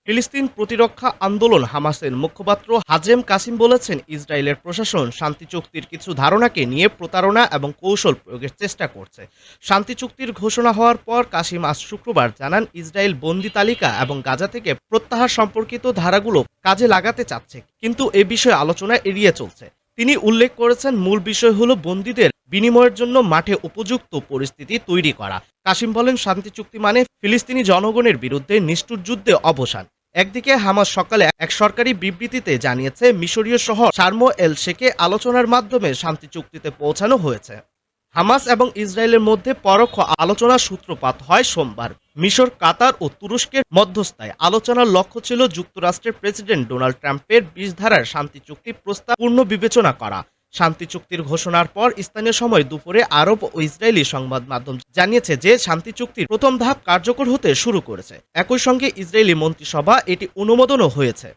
ফিলিস্তিন প্রতিরক্ষা আন্দোলন হামাসের মুখপাত্র হাজেম কাসিম বলেছেন, ইসরায়েলের প্রশাসন শান্তি চুক্তির কিছু ধারণাকে নিয়ে প্রতারণা এবং কৌশল প্রয়োগের চেষ্টা করছে। শান্তি চুক্তির ঘোষণা হওয়ার পর কাসিম আজ শুক্রবার জানান, ইসরায়েল বন্দি তালিকা এবং গাজা থেকে প্রত্যাহার সম্পর্কিত ধারাগুলো কাজে লাগাতে চাচ্ছে, কিন্তু এ বিষয়ে আলোচনা এড়িয়ে চলছে। তিনি উল্লেখ করেছেন, মূল বিষয় হলো বন্দীদের বিনিময়ের জন্য মাঠে উপযুক্ত পরিস্থিতি তৈরি করা। কাসিম বলেন, শান্তি চুক্তি মানে ফিলিস্তিনি জনগণের বিরুদ্ধে নিষ্ঠুর যুদ্ধে অবসান। একদিকে হামাস সকালে এক সরকারি বিবৃতিতে জানিয়েছে, মিশরীয় শহর শার্ম এল শেখে আলোচনার মাধ্যমে শান্তি চুক্তিতে পৌঁছানো হয়েছে। হামাস এবং ইসরায়েলের মধ্যে পরোক্ষ আলোচনার সূত্রপাত হয় সোমবার মিশর, কাতার ও তুরস্কের মধ্যস্থায়। আলোচনার লক্ষ্য ছিল যুক্তরাষ্ট্রের প্রেসিডেন্ট ডোনাল্ড ট্রাম্পের ২০ ধারার শান্তি চুক্তি প্রস্তাব পূর্ণ বিবেচনা করা। শান্তি চুক্তির ঘোষণার পর স্থানীয় সময় দুপুরে আরব ও ইসরায়েলি সংবাদ মাধ্যম জানিয়েছে যে শান্তি চুক্তির প্রথম ধাপ কার্যকর হতে শুরু করেছে। একই সঙ্গে ইসরায়েলি মন্ত্রিসভা এটি অনুমোদনও হয়েছে।